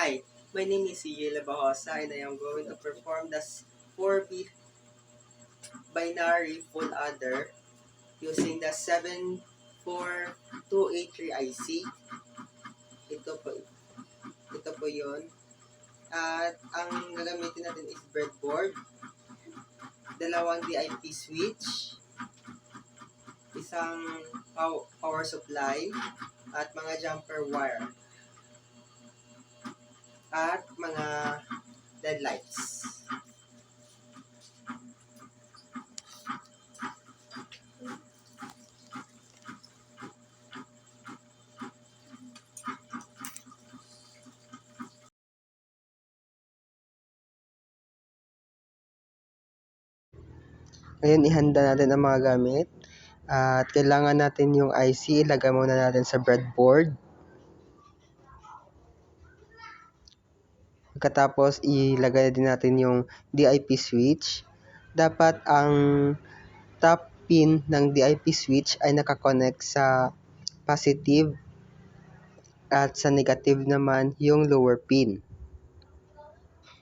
Hi, my name is CJ Labajosa and I am going to perform the 4-bit binary full adder using the 74283 IC. Ito po yun. At ang gagamitin natin is breadboard, dalawang DIP switch, isang power supply, at mga jumper wire, at mga deadlights. Ngayon, ihanda natin ang mga gamit. At kailangan natin yung IC, ilagay muna natin sa breadboard. Pagkatapos, ilagay din natin yung DIP switch. Dapat ang top pin ng DIP switch ay nakakonect sa positive at sa negative naman yung lower pin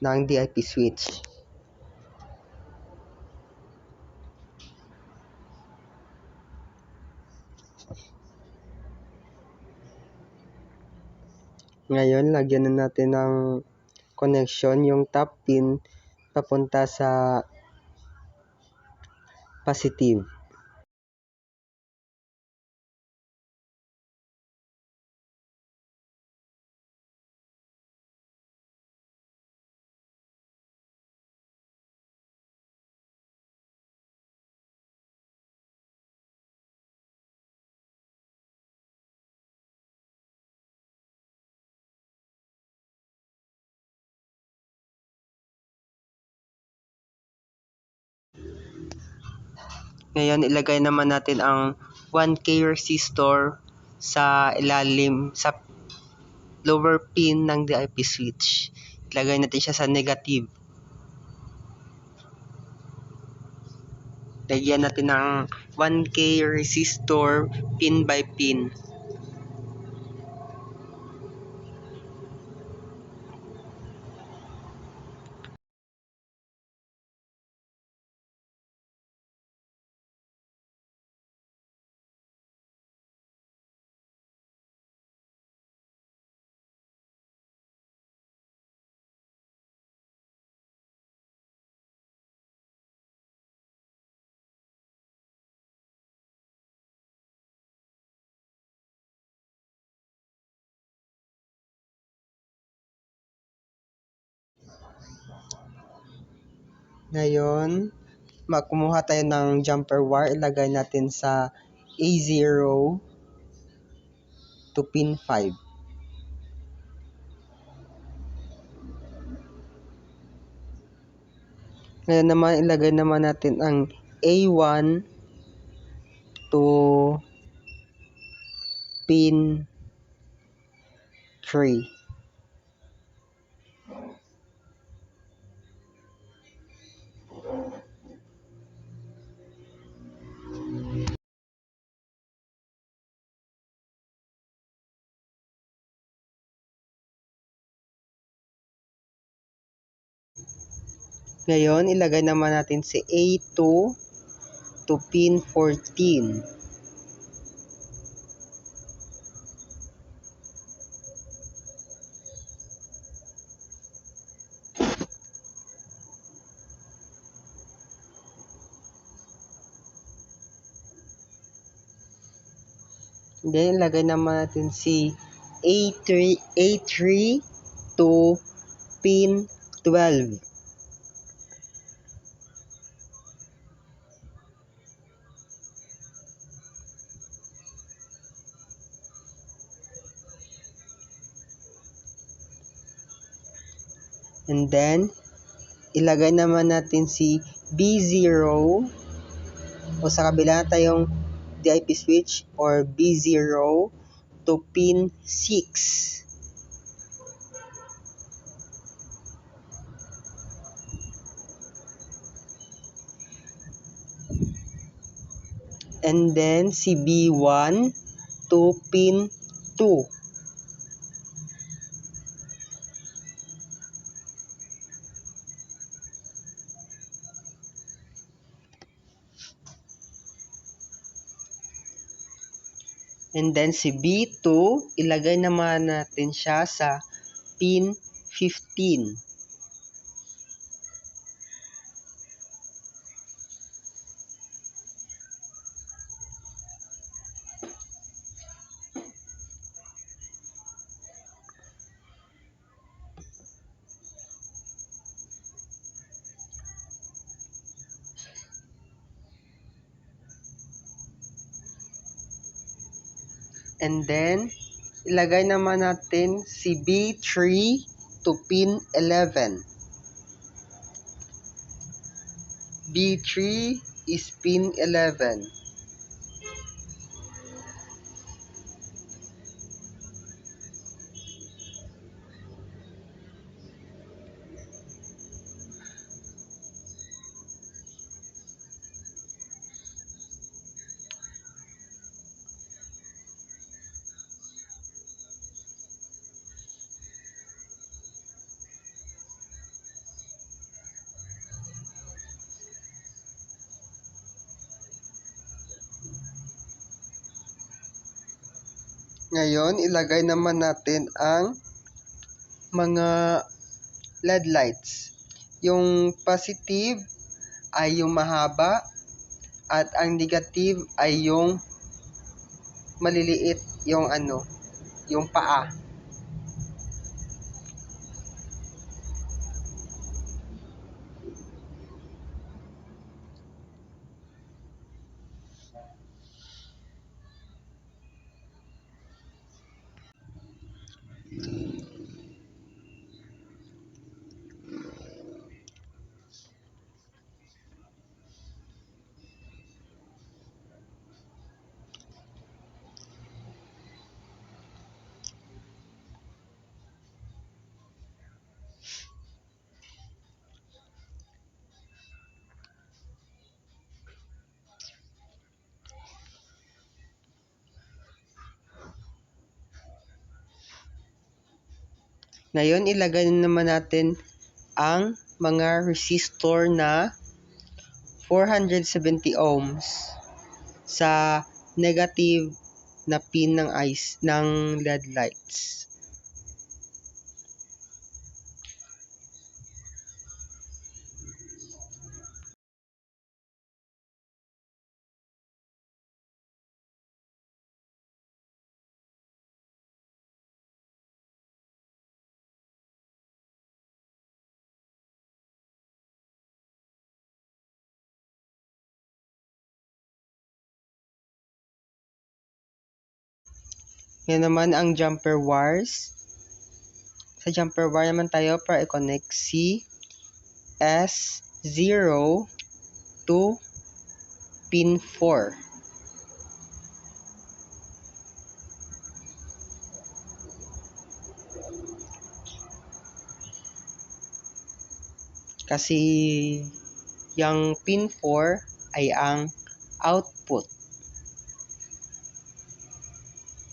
ng DIP switch. Ngayon, lagyan na natin ng connection yung top pin papunta sa positive. Ngayon, ilagay naman natin ang 1K resistor sa ilalim, sa lower pin ng DIP switch. Ilagay natin siya sa negative. Lagyan natin ng 1K resistor pin by pin. Ngayon, kumuha tayo ng jumper wire, ilagay natin sa A0 to pin 5. Ngayon naman, ilagay naman natin ang A1 to pin 3. Ngayon, ilagay naman natin si A2 to pin 14. Then, ilagay naman natin si A3 to pin 12. And then, ilagay naman natin si B0 o sa kabila na tayong DIP switch or B0 to pin 6. And then, si B1 to pin 2. And then si B2, ilagay naman natin siya sa pin 15. And then, ilagay naman natin si B3 to pin 11. B3 is pin 11. Ngayon, ilagay naman natin ang mga LED lights. Yung positive ay yung mahaba at ang negative ay yung maliliit, yung yung paa. Ngayon, ilagay naman natin ang mga resistor na 470 ohms sa negative na pin ng LED lights. Yan naman ang jumper wires. Sa jumper wire naman tayo para i-connect si S0 to pin 4. Kasi yung pin 4 ay ang output.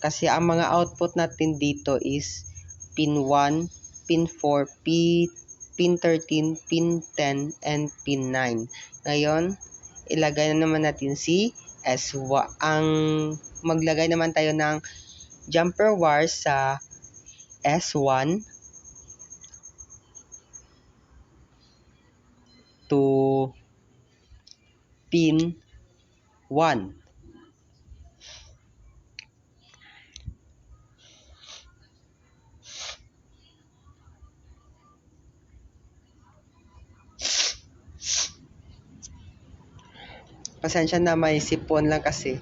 Kasi ang mga output natin dito is pin 1, pin 4, pin 13, pin 10, and pin 9. Ngayon, ilagay na naman natin si S1. Maglagay naman tayo ng jumper wire sa S1 to pin 1. Pasensya na, may sipon lang kasi.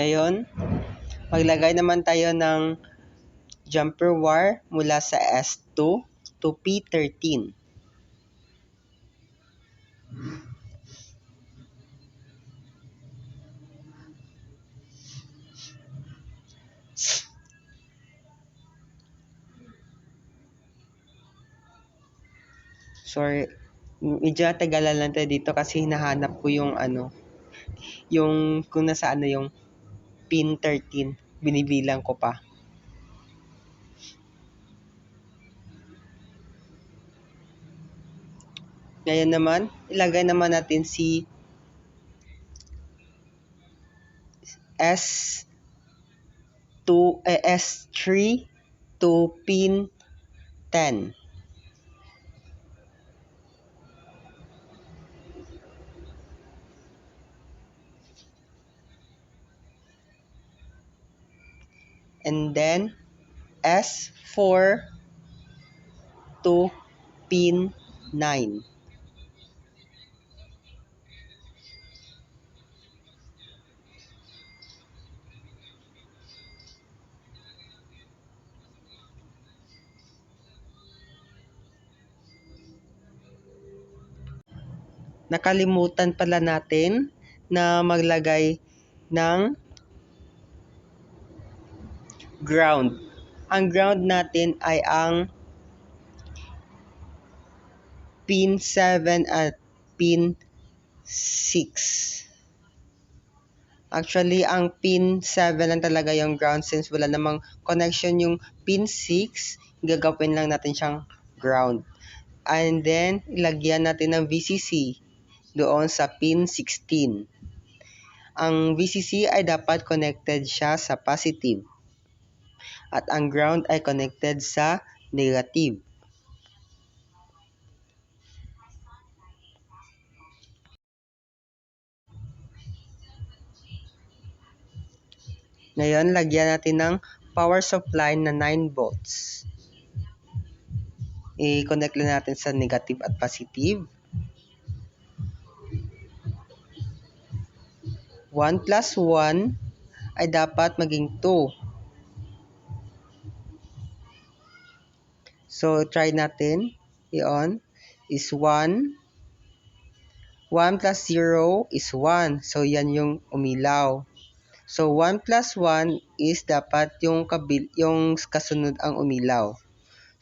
Ngayon, maglagay naman tayo ng jumper wire mula sa S2 to P13. Sorry, medyo natagalan lang tayo dito kasi hinahanap ko yung yung kung nasa yung pin 13. Binibilang ko pa. Ngayon naman, ilagay naman natin si S3 to pin 10. And then S4 to pin 9. Nakalimutan pala natin na maglagay ng ground. Ang ground natin ay ang pin 7 at pin 6. Actually, ang pin 7 lang talaga yung ground since wala namang connection yung pin 6. Gagawin lang natin siyang ground. And then, ilagyan natin ng VCC doon sa pin 16. Ang VCC ay dapat connected siya sa positive. At ang ground ay connected sa negative. Ngayon, lagyan natin ng power supply na 9 volts. I-connect lang natin sa negative at positive. 1 plus 1 ay dapat maging 2. So, try natin. I-on is 1. 1 plus 0 is 1. So, yan yung umilaw. So, 1 plus 1 is dapat yung kasunod ang umilaw.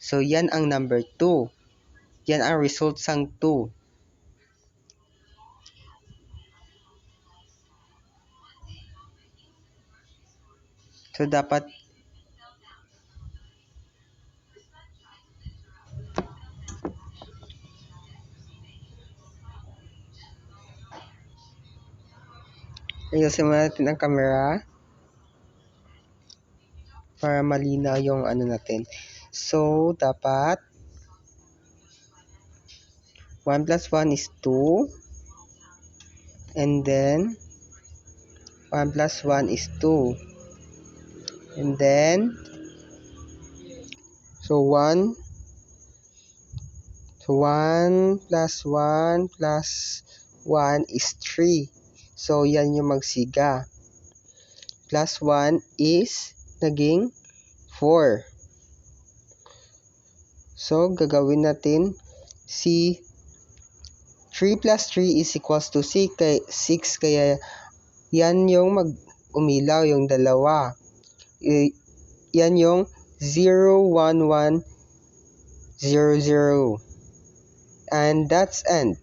So, yan ang number 2. Yan ang result sang 2. So, dapat ayusin muna natin ang camera para malinaw yung ano natin. So, dapat 1 plus 1 is 2. And then, 1 plus 1 is 2. And then, so 1 plus 1 plus 1 is 3. So, yan yung magsiga. Plus 1 is naging 4. So, gagawin natin si 3 plus 3 is equals to 6. Kaya yan yung umilaw yung dalawa. Yan yung 0, 1, 1, 0, 0. And that's end.